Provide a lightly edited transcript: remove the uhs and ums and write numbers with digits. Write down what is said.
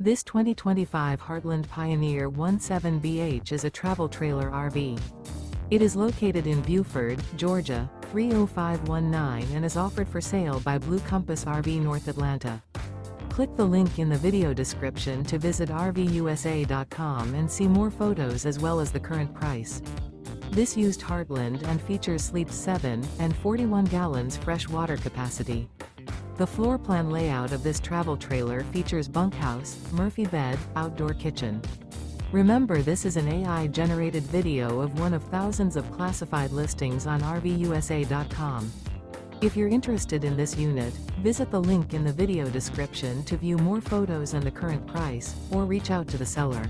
This 2025 Heartland Pioneer 17BH is a travel trailer RV. It is located in Buford, Georgia, 30519 and is offered for sale by Blue Compass RV North Atlanta. Click the link in the video description to visit RVUSA.com and see more photos as well as the current price. This used Heartland and features sleeps 7 and 41 gallons fresh water capacity. The floor plan layout of this travel trailer features bunkhouse, Murphy bed, outdoor kitchen. Remember, this is an AI-generated video of one of thousands of classified listings on RVUSA.com. If you're interested in this unit, visit the link in the video description to view more photos and the current price, or reach out to the seller.